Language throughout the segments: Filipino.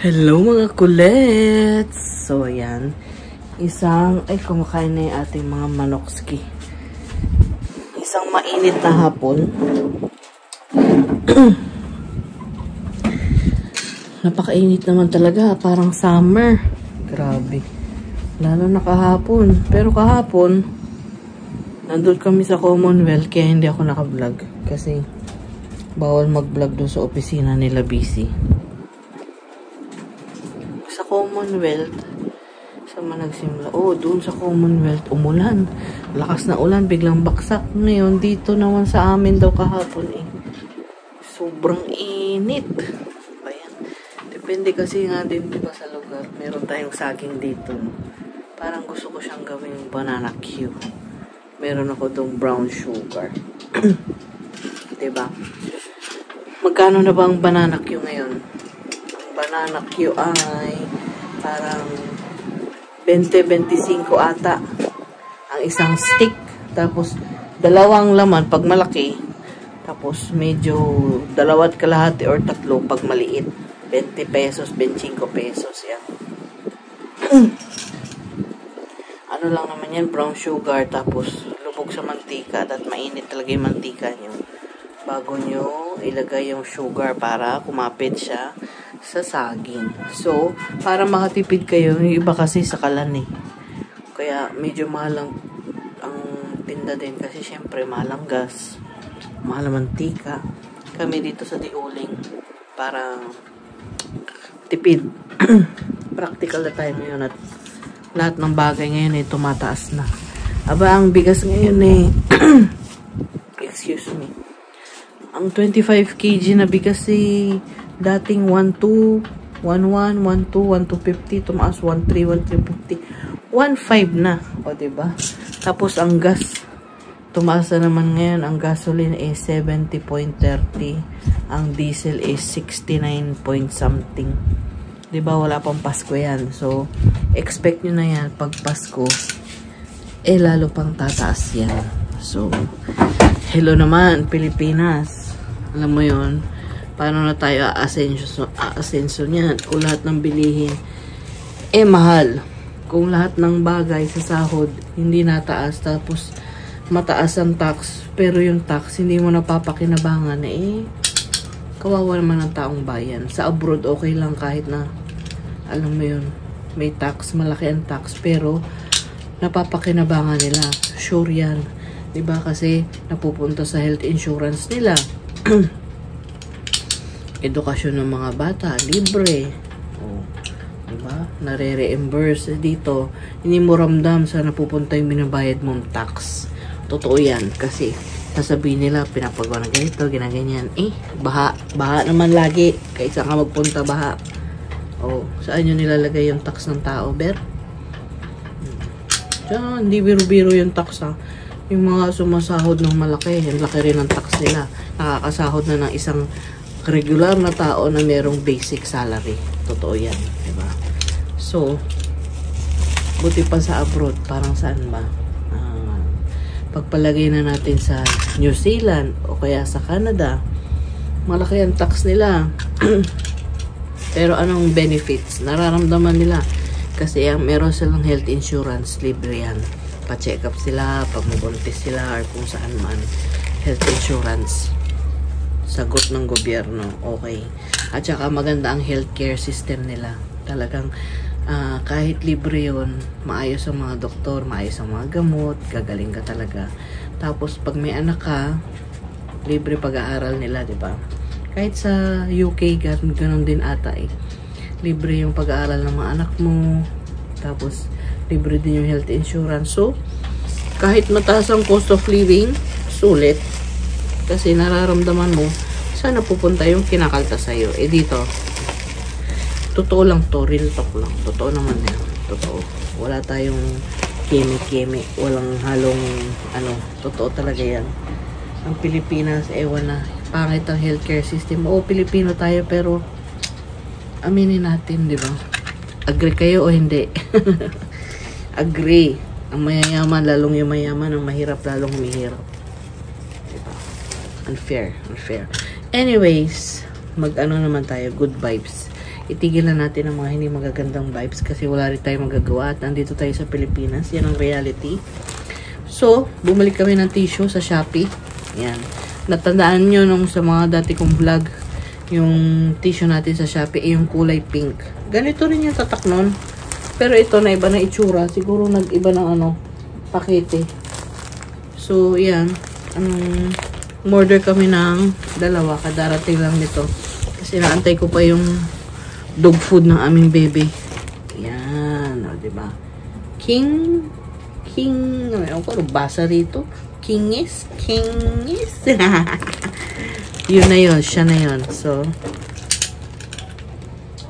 Hello mga kulets! So ayan, kumakain na yung ating mga manokski. Isang mainit na hapon. Napakainit naman talaga, parang summer. Grabe. Lalo na kahapon. Pero kahapon, nandun kami sa Commonwealth kaya hindi ako naka-vlog. Kasi bawal mag-vlog doon sa opisina nila busy. Sa Commonwealth, sa managsimula. Oh, doon sa Commonwealth, umulan. Lakas na ulan, biglang baksak. Ngayon, dito naman sa amin daw kahapon eh. Sobrang init. Ayan. Depende kasi nga din, diba, sa lugar. Meron tayong saging dito. Parang gusto ko siyang gawing banana Q. Meron ako dong brown sugar. Diba? Magkano na ba ang banana Q ngayon? Banana Q ay parang 20-25 ata ang isang stick, tapos dalawang laman pag malaki, tapos medyo 2 kalahati or 3 pag maliit, 20 pesos, 25 pesos yan. Ano lang naman yan, brown sugar, tapos lubog sa mantika, at mainit talaga yung mantika nyo bago nyo ilagay yung sugar para kumapit siya sa saging. So, para makatipid kayo, yung iba kasi sa kalan eh. Kaya medyo mahal ang tinda din kasi syempre mahal ang gas, mahal ang mantika. Kami dito sa Diuling para tipid. Practical na tayo ngayon at lahat ng bagay ngayon eh tumataas na. Aba, ang bigas ngayon eh excuse me. Ang 25 kg na bigas eh dating 1.2, 1.1, 1.2, 1.250, tumaas 1.3, 1.350, 1.5 na. O, diba? Tapos, ang gas, tumaas na naman ngayon. Ang gasoline is 70.30. Ang diesel is 69 point something. Diba? Wala pang Pasko yan. So, expect nyo na yan. Pag Pasko, eh, lalo pang tataas yan. So, hello naman, Pilipinas. Alam mo yon, paano na tayo aasenso niyan? Kung lahat ng bilihin eh mahal. Kung lahat ng bagay sa sahod hindi nataas, tapos mataas ang tax, pero yung tax hindi mo napapakinabangan, eh kawawa naman ang taong bayan. Sa abroad okay lang kahit na alam mo yun, may tax, malaki ang tax, pero napapakinabangan nila. Sure yan, diba? Kasi napupunta sa health insurance nila. Edukasyon ng mga bata, libre. Oh, diba? Nare-reimburse dito. Hindi mo ramdam sa napupunta yung binabayad mong tax. Totoo yan. Kasi, sasabihin nila, pinapagawa na ganito, ginaganyan. Eh, baha. Baha naman lagi. Kaysa ka magpunta, baha. Oh, saan nyo nilalagay yung tax ng tao, Ber? Diyan, hindi biro-biro yung tax, ha. Yung mga sumasahod ng malaki, yung laki rin ang tax nila. Nakakasahod na ng isang regular na tao na merong basic salary. Totoo yan, diba? So, buti pa sa abroad, parang saan ba? Pagpalagay na natin sa New Zealand o kaya sa Canada, malaki ang tax nila. Pero anong benefits? Nararamdaman nila. Kasi meron silang health insurance, libre yan. Pa-check up sila, pag mabuntis sila, or kung saan man. Health insurance. Sagot ng gobyerno. Okay. At saka maganda ang healthcare system nila. Talagang kahit libre yun, maayos ang mga doktor, maayos ang mga gamot, gagaling ka talaga. Tapos pag may anak ka, libre pag-aaral nila, diba? Kahit sa UK, ganun din ata eh. Libre yung pag-aaral ng mga anak mo. Tapos libre din yung health insurance. So, kahit mataas ang cost of living, sulit. Kasi nararamdaman mo, saan napupunta yung kinakalta sa'yo. Eh dito, totoo lang to, real talk lang. Totoo naman yan. Totoo. Wala tayong keme-keme. Walang halong, totoo talaga yan. Ang Pilipinas, ewan na, pangit ang healthcare system. Oo, Pilipino tayo, pero aminin natin, di ba? Agree kayo o hindi? Agree. Ang mayayaman, lalong yung mayaman. Ang mahirap, lalong humihirap. Diba? Unfair. Anyways, mag-ano naman tayo, good vibes. itigil na natin ang mga hindi magagandang vibes kasi wala rin tayong magagawa at nandito tayo sa Pilipinas. Yan ang reality. So, bumalik kami ng tissue sa Shopee. Yan. Natandaan nyo nung sa mga dati kong vlog, yung tissue natin sa Shopee yung kulay pink. Ganito rin yung tatak nun. Pero ito na iba na itsura. Siguro nag-iba ng pakete. So, yan. Order kami ng dalawa. Kadarating lang nito. Kasi naantay ko pa yung dog food ng aming baby. Yan. O, diba? King, ano basa rito? Kingis. Yun na yun. Siya na yun. So,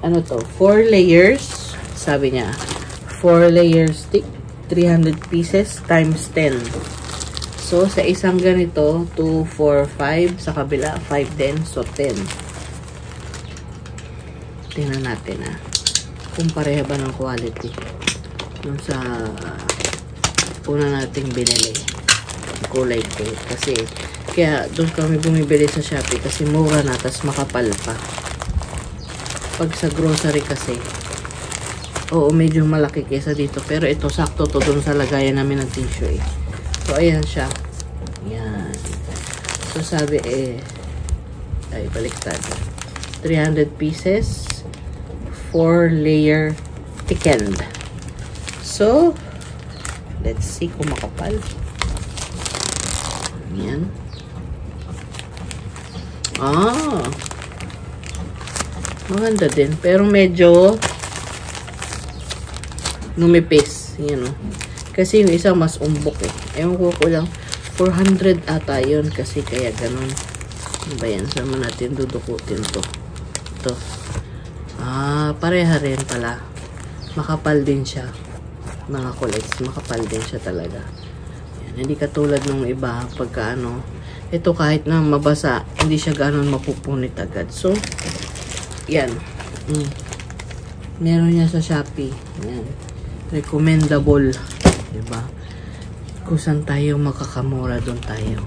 ano to? 4 layers. Sabi niya. 4 layers stick. 300 pieces times 10. So, sa isang ganito, 2, 4, 5. Sa kabila, 5 din. So, 10. Tingnan natin kung pareha ba ng quality. Yung sa una nating binili. Kulay pink. Kasi, kaya doon kami bumibili sa Shopee kasi mura na, tas makapal pa. Pag sa grocery kasi, oo, medyo malaki kesa dito. Pero ito, sakto to doon sa lagayan namin ng tissue So, ayan siya. Ayan. So, sabi ay, baliktad. 300 pieces. 4 layer thickened. So, let's see kung makapal. Ayan. Maganda din. Pero medyo numipis. Yan Kasi yung isa mas umbok Ewan ko lang. 400 ata yun. Kasi kaya ganun. Ano ba yan? Saan mo natin dudukutin to? Ito. Pareha rin pala. Makapal din siya. Mga kulites. Makapal din siya talaga. Yan. Hindi katulad nung iba. Pagka ito kahit na mabasa, hindi siya gano'n mapupunit agad. So, yan. Meron niya sa Shopee. Yan. Recommendable. Diba? Kung saan tayo makakamura, doon tayo.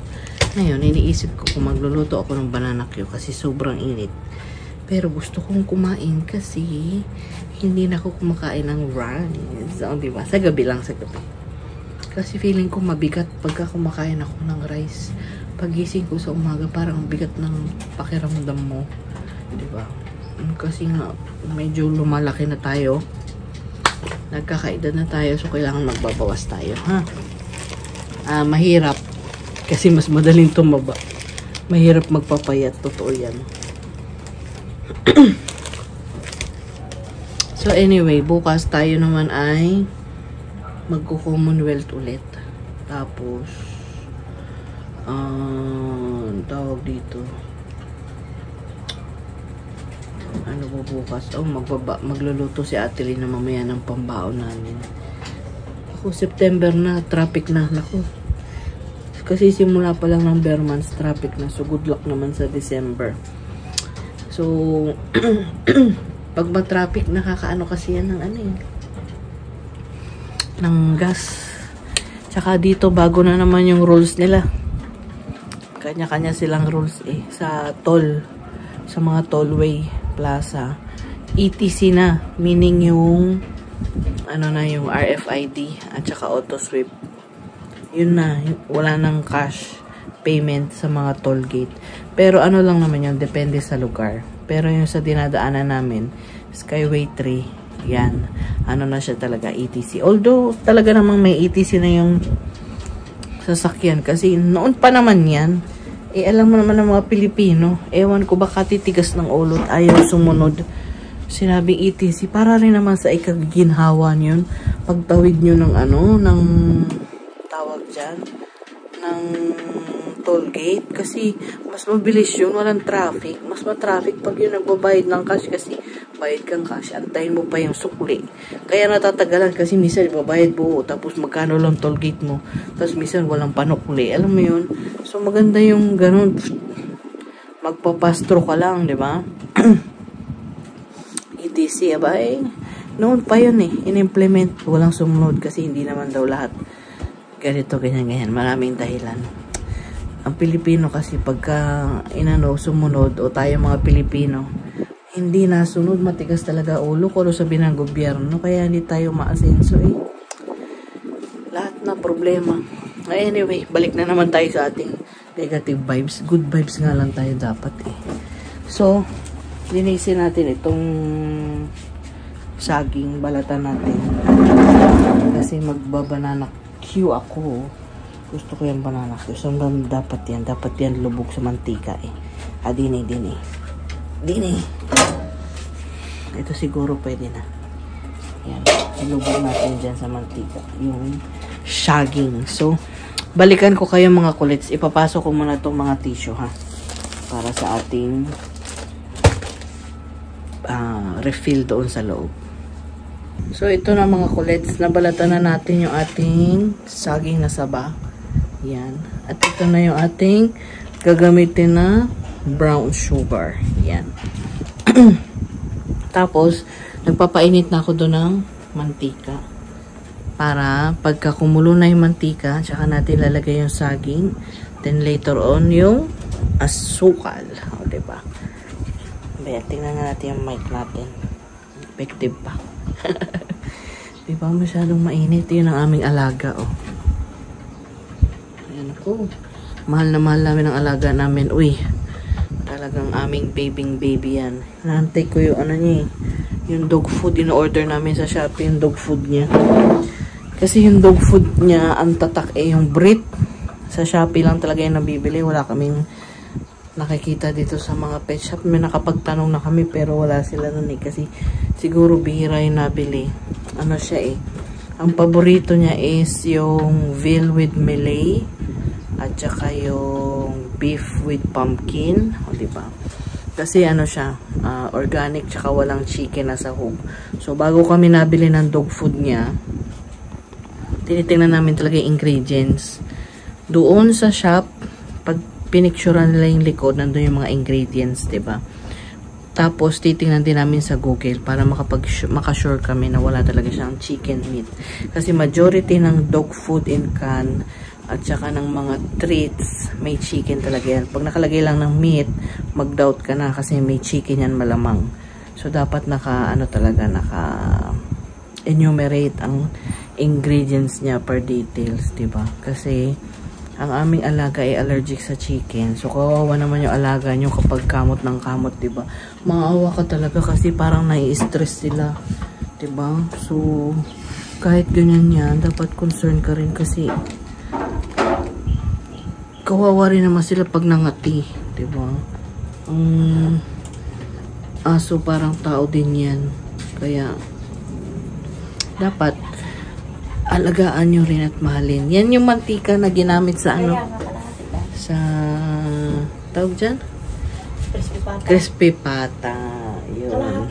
Ngayon, iniisip ko kung magluluto ako ng banana Q kasi sobrang init. Pero gusto kong kumain kasi hindi na ako kumakain ng rice. So, diba? Sa gabi lang, sa gabi. Kasi feeling ko mabigat pagka kumakain ako ng rice. Pagising ko sa umaga, parang bigat ng pakiramdam mo. Diba? Kasi nga, medyo lumalaki na tayo. Nagkakaedad na tayo, so kailangan magbabawas tayo, mahirap. Kasi mas madaling tumaba. Mahirap magpapayat. Totoo yan. So anyway, bukas tayo naman ay magko-Commonwealth ulit. Tapos tawag dito. Ano ba bukas? Magluluto si Ate Lynn na mamaya ng pambaon namin. Ako, September na, traffic na. Naku. Kasi simula pa lang ng bare months, traffic na. So, good luck naman sa December. So, pag ma-traffic, nakakaano kasi yan ng ng gas. Tsaka dito, bago na naman yung rules nila. Kanya-kanya silang rules sa toll. Sa mga tollway plaza. ETC na. Meaning yung yung RFID at saka auto sweep. Yun na. Wala nang cash payment sa mga toll gate. Pero lang naman yun. Depende sa lugar. Pero yung sa dinadaanan namin, Skyway 3, yan. Na siya talaga, ETC. Although, talaga namang may ETC na yung sasakyan. Kasi noon pa naman yan, alam mo naman ng mga Pilipino, ewan ko baka titigas ng ulo at ayaw sumunod. Sinabing ETC, para rin naman sa ikaginhawa yun. Pagtawid nyo ng ng tawag dyan, ng toll gate. Kasi mas mabilis yun, walang traffic. Mas ma-traffic pag yun nagbabayad ng cash kasi bayad kang cash, antayin mo pa yung sukli. Kaya natatagalan kasi minsan babayad buo, tapos magkano lang toll gate mo. Tapos minsan walang panukli. Alam mo yun? So maganda yung ganun. Magpapastro ka lang, di ba? ETC, abay. Noon pa yun in-implement. Walang sumunod kasi hindi naman daw lahat ganito, ganyan. Maraming dahilan. Ang Pilipino kasi pagka sumunod o tayo mga Pilipino, hindi nasunod, matigas talaga ulo ko sabihin ng gobyerno, kaya hindi tayo maasenso eh. Lahat na problema. Anyway, balik na naman tayo sa ating negative vibes. Good vibes nga lang tayo dapat eh. So, linisin natin itong saging, balatan natin. Kasi magbabanana Q ako. Gusto ko yung banana Q. So, dapat yan lubog sa mantika eh. Dini. Ito siguro pwede na. Yan. Ilubog natin dyan sa mantika. Yung saging. So, balikan ko kayo mga kulits. Ipapasok ko muna itong mga tissue ha. Para sa ating refill doon sa loob. So, ito na mga kulits. Nabalatan na natin yung ating saging na saba. Yan. At ito na yung ating gagamitin na brown sugar. Yan. Tapos, nagpapainit na ako doon ng mantika. Para pagka kumulo na yung mantika, tsaka natin lalagay yung saging. Then later on, yung asukal. O, diba? Baya, tingnan nga natin yung mic natin. Effective pa. Diba masyadong mainit? Yun ang aming alaga, oh. Ayan ako. Mahal na mahal namin ang alaga namin. Uy, talagang aming baby yan. Naantay ko yung ano niya, yung dog food. In-order namin sa Shopee yung dog food niya. Kasi yung dog food niya, ang tatak yung Brit. Sa Shopee lang talaga yung nabibili. Wala kaming nakikita dito sa mga pet shop. May nakapagtanong na kami pero wala sila nun eh. Kasi siguro bihira yung nabili. Ano siya eh. Ang paborito niya is yung veal with Malay. At saka yung beef with pumpkin. O, diba? Kasi ano siya, organic tsaka walang chicken na sahog. So, bago kami nabili ng dog food niya, tinitingnan namin talaga yung ingredients. Doon sa shop, pag pinicturean nila yung likod, nandun yung mga ingredients, diba? Tapos, titingnan din namin sa Google para makasure kami na wala talaga siyang chicken meat. Kasi majority ng dog food in can at saka ng mga treats, may chicken talaga yan. Pag nakalagay lang ng meat, mag-doubt ka na kasi may chicken yan malamang. So, dapat naka-enumerate ang ingredients niya per details, diba? Kasi, ang aming alaga ay allergic sa chicken. So, kawawa naman yung alaga nyo kapag kamot ng kamot, diba? Maawa ka talaga kasi parang nai-stress sila, diba? So, kahit ganyan yan, dapat concern ka rin kasi kawawa rin naman sila pag nangati, diba? Aso parang tao din yan. Kaya, dapat alagaan nyo rin at mahalin. Yan yung mantika na ginamit sa ano? Sa, tawag dyan? Crispy pata. Yun.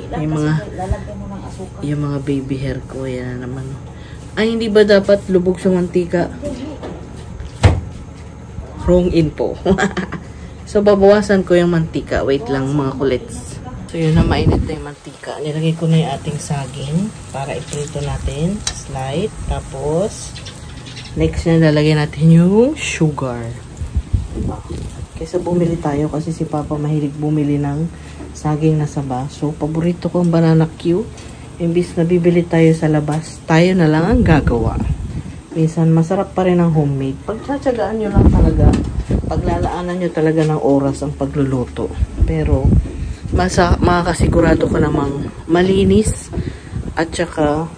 Yung mga baby hair ko. Yan naman. Ay, hindi ba dapat lubog sa mantika? Wrong info. So, babawasan ko yung mantika. Wait lang mga kulits. So, yun na, mainit na yung mantika. Nilagay ko na yung ating saging para iprito natin. Slide. Tapos, next na lalagay natin yung sugar. Diba? Kaysa bumili tayo kasi si Papa mahilig bumili ng saging na saba. So, paborito ko ang banana Q. Imbis na bibili tayo sa labas, tayo na lang ang gagawa. Minsan, masarap pa rin ang homemade. Pagtsatsagaan nyo lang talaga, paglalaanan nyo talaga ng oras ang pagluluto. Pero, makakasigurado ko namang malinis at saka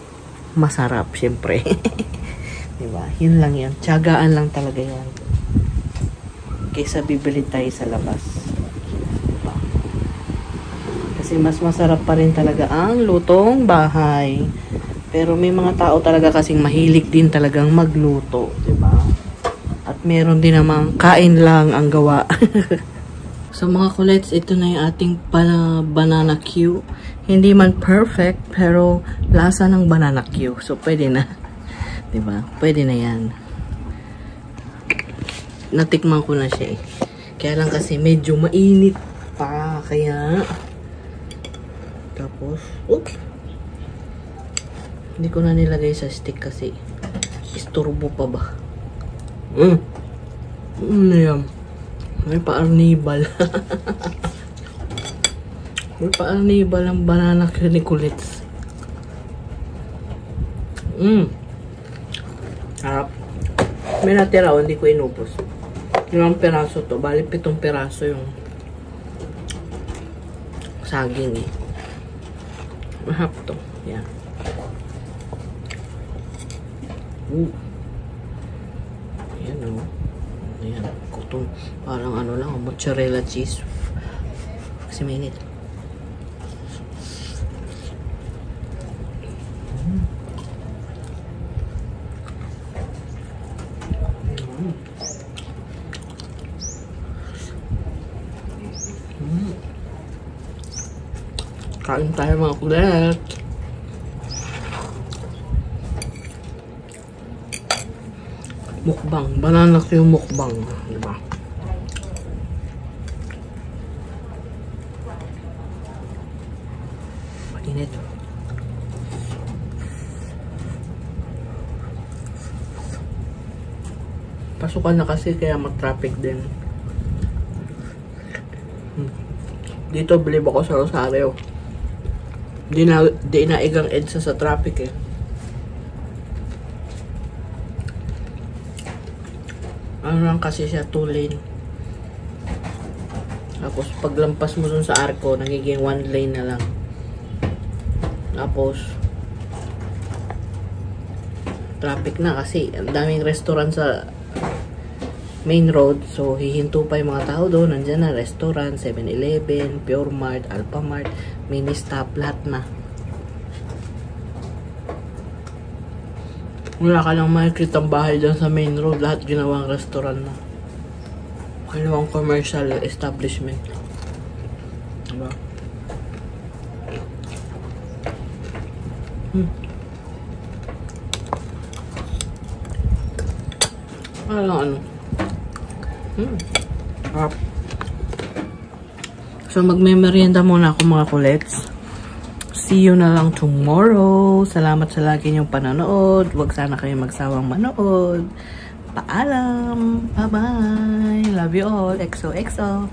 masarap, syempre. Diba? Yun lang yan. Tsagaan lang talaga yan. Kaysa bibili tayo sa labas. Diba? Kasi mas masarap pa rin talaga ang lutong bahay. Pero may mga tao talaga kasing mahilig din talagang magluto, 'di ba? At meron din namang kain lang ang gawa. So mga kulets, ito na yung ating banana Q. Hindi man perfect, pero lasa ng banana Q. So pwede na. 'Di ba? Pwede na 'yan. Natikman ko na siya eh. Kaya lang kasi medyo mainit pa, kaya tapos, oops. Hindi ko na nilagay sa stick kasi isturbo pa ba. Ano yan? May pa-arnibal. Uy, paano iba lang banana kinikulits? Harap. May natira, hindi ko inubos. Ilang peraso to? Bali 7 peraso yung saging eh. Mahap to. Yan. Ayan o. Ayan. Kutong, parang ano lang, mozzarella cheese. Kasi mainit. Kain tayo mga kulit. Mukbang. Banana ko yung mukbang. Diba? Mainit. Pasukan na kasi kaya mag-traffic din. Dito believe ako sa Rosario. Di na igang EDSA sa traffic eh. Ano lang kasi siya 2 lane. Tapos paglampas mo dun sa arko, nagiging 1 lane na lang. Tapos traffic na kasi ang daming restaurant sa main road. So hihinto pa yung mga tao doon. Nandyan na restaurant, 7-Eleven, Pure Mart, Alpha Mart, mini stop, lahat na. Wala ka lang makikita ang bahay dyan sa main road. Lahat ginawang restaurant na. Ginawang commercial establishment. Diba? Ano? So magme-merienda muna ako mga kulets. See you na lang tomorrow. Salamat sa lagi niyong panonood. Huwag sana kayo magsawang manood. Paalam. Bye-bye. Love you all. XOXO.